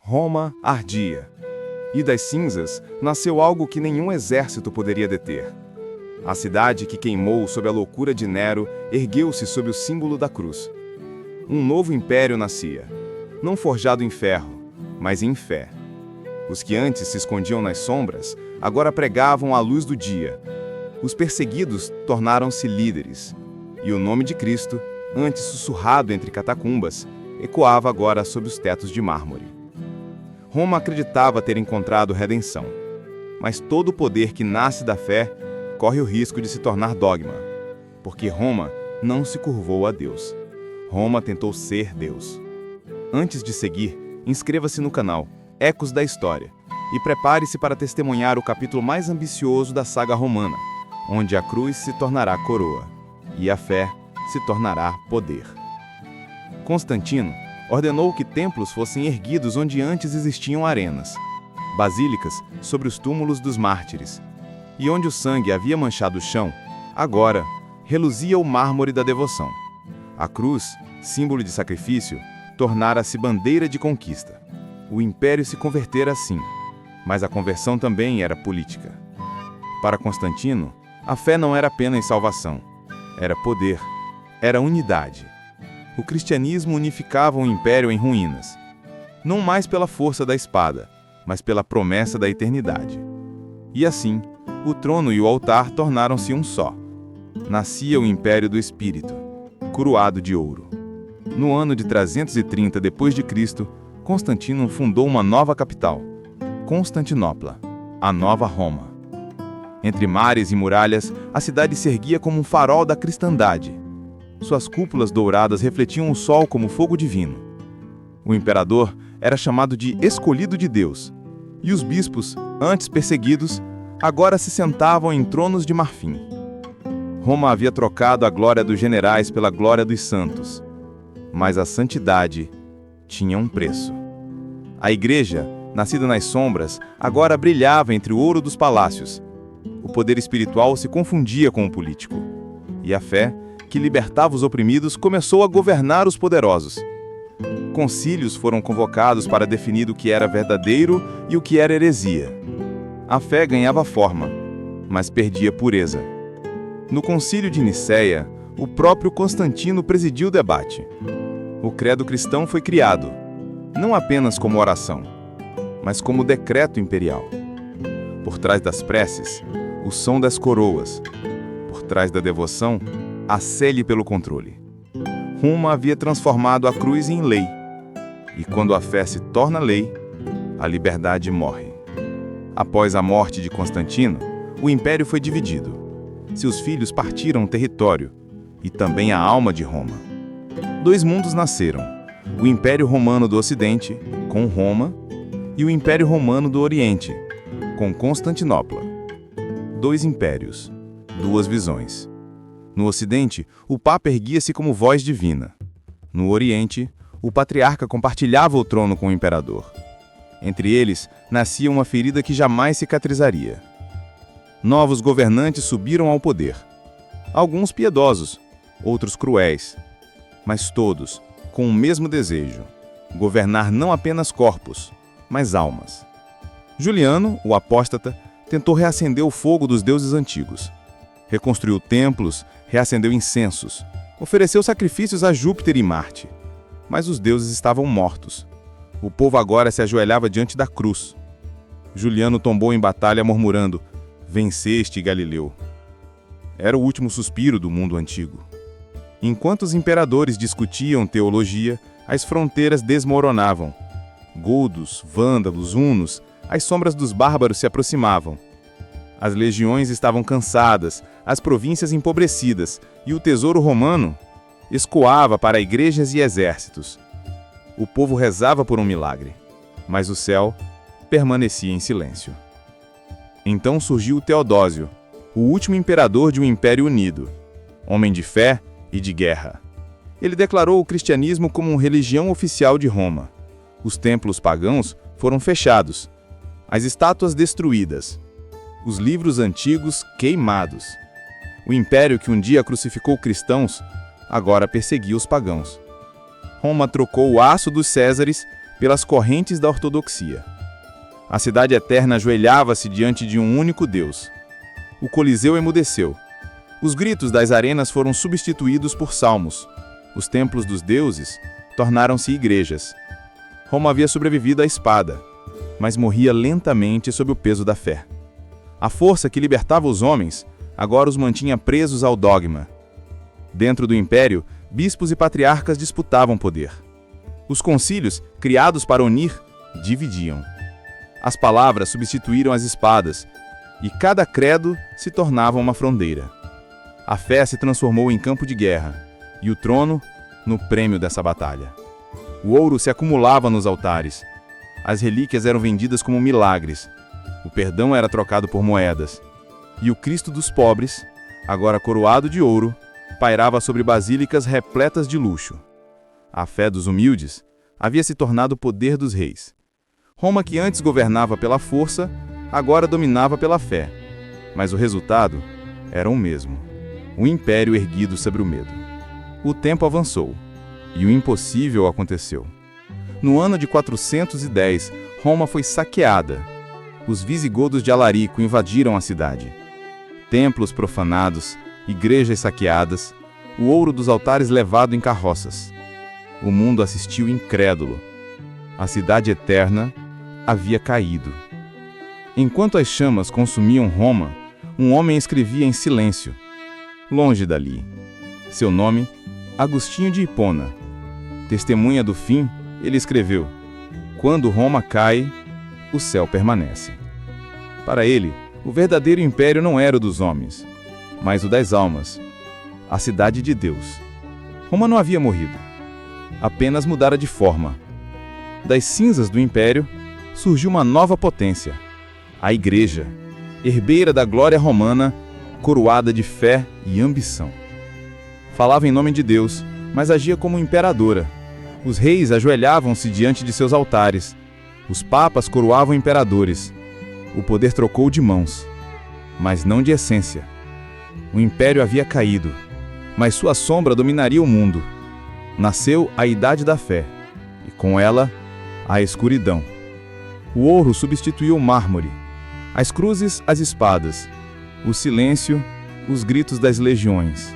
Roma ardia, e das cinzas nasceu algo que nenhum exército poderia deter. A cidade que queimou sob a loucura de Nero ergueu-se sob o símbolo da cruz. Um novo império nascia, não forjado em ferro, mas em fé. Os que antes se escondiam nas sombras, agora pregavam a luz do dia. Os perseguidos tornaram-se líderes, e o nome de Cristo, antes sussurrado entre catacumbas, ecoava agora sob os tetos de mármore. Roma acreditava ter encontrado redenção, mas todo poder que nasce da fé corre o risco de se tornar dogma, porque Roma não se curvou a Deus. Roma tentou ser Deus. Antes de seguir, inscreva-se no canal Ecos da História e prepare-se para testemunhar o capítulo mais ambicioso da saga romana, onde a cruz se tornará coroa e a fé se tornará poder. Constantino ordenou que templos fossem erguidos onde antes existiam arenas, basílicas sobre os túmulos dos mártires, e onde o sangue havia manchado o chão, agora reluzia o mármore da devoção. A cruz, símbolo de sacrifício, tornara-se bandeira de conquista. O império se convertera assim, mas a conversão também era política. Para Constantino, a fé não era apenas salvação, era poder, era unidade. O cristianismo unificava um império em ruínas, não mais pela força da espada, mas pela promessa da eternidade. E assim, o trono e o altar tornaram-se um só. Nascia o Império do Espírito, coroado de ouro. No ano de 330 d.C., Constantino fundou uma nova capital, Constantinopla, a nova Roma. Entre mares e muralhas, a cidade se erguia como um farol da cristandade. Suas cúpulas douradas refletiam o sol como fogo divino. O imperador era chamado de escolhido de Deus, e os bispos, antes perseguidos, agora se sentavam em tronos de marfim. Roma havia trocado a glória dos generais pela glória dos santos, mas a santidade tinha um preço. A igreja, nascida nas sombras, agora brilhava entre o ouro dos palácios. O poder espiritual se confundia com o político, e a fé, que libertava os oprimidos, começou a governar os poderosos. Concílios foram convocados para definir o que era verdadeiro e o que era heresia. A fé ganhava forma, mas perdia pureza. No Concílio de Nicéia, o próprio Constantino presidiu o debate. O credo cristão foi criado, não apenas como oração, mas como decreto imperial. Por trás das preces, o som das coroas. Por trás da devoção, a sede pelo controle. Roma havia transformado a cruz em lei, e quando a fé se torna lei, a liberdade morre. Após a morte de Constantino, o império foi dividido. Seus filhos partiram o território, e também a alma de Roma. Dois mundos nasceram, o Império Romano do Ocidente, com Roma, e o Império Romano do Oriente, com Constantinopla. Dois impérios, duas visões. No Ocidente, o Papa erguia-se como voz divina. No Oriente, o patriarca compartilhava o trono com o imperador. Entre eles, nascia uma ferida que jamais cicatrizaria. Novos governantes subiram ao poder. Alguns piedosos, outros cruéis, mas todos com o mesmo desejo: governar não apenas corpos, mas almas. Juliano, o apóstata, tentou reacender o fogo dos deuses antigos. Reconstruiu templos, reacendeu incensos, ofereceu sacrifícios a Júpiter e Marte. Mas os deuses estavam mortos. O povo agora se ajoelhava diante da cruz. Juliano tombou em batalha murmurando: "Venceste, Galileu." Era o último suspiro do mundo antigo. Enquanto os imperadores discutiam teologia, as fronteiras desmoronavam. Godos, vândalos, hunos, as sombras dos bárbaros se aproximavam. As legiões estavam cansadas, as províncias empobrecidas, e o tesouro romano escoava para igrejas e exércitos. O povo rezava por um milagre, mas o céu permanecia em silêncio. Então surgiu Teodósio, o último imperador de um império unido, homem de fé e de guerra. Ele declarou o cristianismo como uma religião oficial de Roma. Os templos pagãos foram fechados, as estátuas destruídas, os livros antigos queimados. O império que um dia crucificou cristãos, agora perseguia os pagãos. Roma trocou o aço dos Césares pelas correntes da ortodoxia. A cidade eterna ajoelhava-se diante de um único Deus. O Coliseu emudeceu. Os gritos das arenas foram substituídos por salmos. Os templos dos deuses tornaram-se igrejas. Roma havia sobrevivido à espada, mas morria lentamente sob o peso da fé. A força que libertava os homens agora os mantinha presos ao dogma. Dentro do império, bispos e patriarcas disputavam poder. Os concílios, criados para unir, dividiam. As palavras substituíram as espadas, e cada credo se tornava uma fronteira. A fé se transformou em campo de guerra, e o trono no prêmio dessa batalha. O ouro se acumulava nos altares. As relíquias eram vendidas como milagres. O perdão era trocado por moedas. E o Cristo dos pobres, agora coroado de ouro, pairava sobre basílicas repletas de luxo. A fé dos humildes havia se tornado o poder dos reis. Roma, que antes governava pela força, agora dominava pela fé. Mas o resultado era o mesmo: um império erguido sobre o medo. O tempo avançou, e o impossível aconteceu. No ano de 410, Roma foi saqueada. Os visigodos de Alarico invadiram a cidade. Templos profanados, igrejas saqueadas, o ouro dos altares levado em carroças. O mundo assistiu incrédulo. A cidade eterna havia caído. Enquanto as chamas consumiam Roma, um homem escrevia em silêncio. Longe dali. Seu nome, Agostinho de Hipona. Testemunha do fim, ele escreveu: quando Roma cai, o céu permanece. Para ele, o verdadeiro império não era o dos homens, mas o das almas, a cidade de Deus. Roma não havia morrido, apenas mudara de forma. Das cinzas do império surgiu uma nova potência, a Igreja, herdeira da glória romana, coroada de fé e ambição. Falava em nome de Deus, mas agia como imperadora. Os reis ajoelhavam-se diante de seus altares. Os papas coroavam imperadores. O poder trocou de mãos, mas não de essência. O império havia caído, mas sua sombra dominaria o mundo. Nasceu a Idade da Fé, e com ela, a escuridão. O ouro substituiu o mármore, as cruzes, as espadas, o silêncio, os gritos das legiões.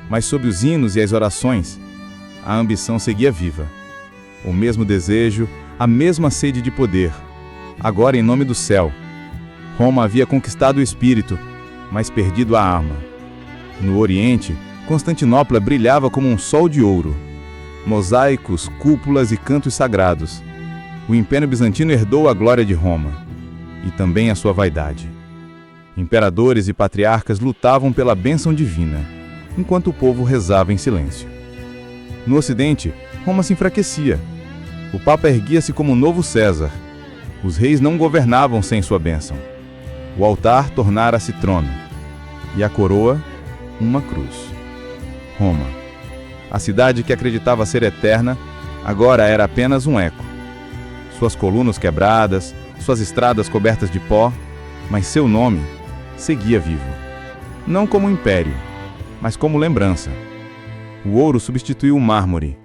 Mas sob os hinos e as orações, a ambição seguia viva. O mesmo desejo, a mesma sede de poder, agora em nome do céu. Roma havia conquistado o espírito, mas perdido a alma. No Oriente, Constantinopla brilhava como um sol de ouro. Mosaicos, cúpulas e cantos sagrados. O Império Bizantino herdou a glória de Roma, e também a sua vaidade. Imperadores e patriarcas lutavam pela bênção divina, enquanto o povo rezava em silêncio. No Ocidente, Roma se enfraquecia. O Papa erguia-se como o novo César. Os reis não governavam sem sua bênção. O altar tornara-se trono, e a coroa, uma cruz. Roma, a cidade que acreditava ser eterna, agora era apenas um eco. Suas colunas quebradas, suas estradas cobertas de pó, mas seu nome seguia vivo. Não como império, mas como lembrança. O ouro substituiu o mármore,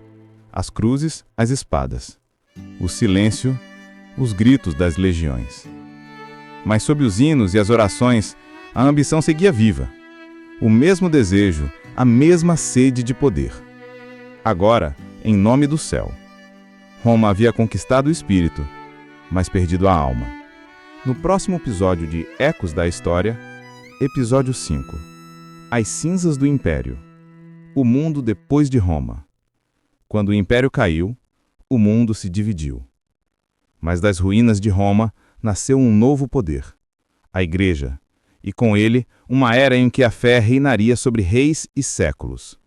as cruzes, as espadas, o silêncio, os gritos das legiões. Mas sob os hinos e as orações, a ambição seguia viva. O mesmo desejo, a mesma sede de poder. Agora, em nome do céu. Roma havia conquistado o espírito, mas perdido a alma. No próximo episódio de Ecos da História, episódio 5. As cinzas do Império. O mundo depois de Roma. Quando o Império caiu, o mundo se dividiu. Mas das ruínas de Roma nasceu um novo poder, a Igreja, e com ele uma era em que a fé reinaria sobre reis e séculos.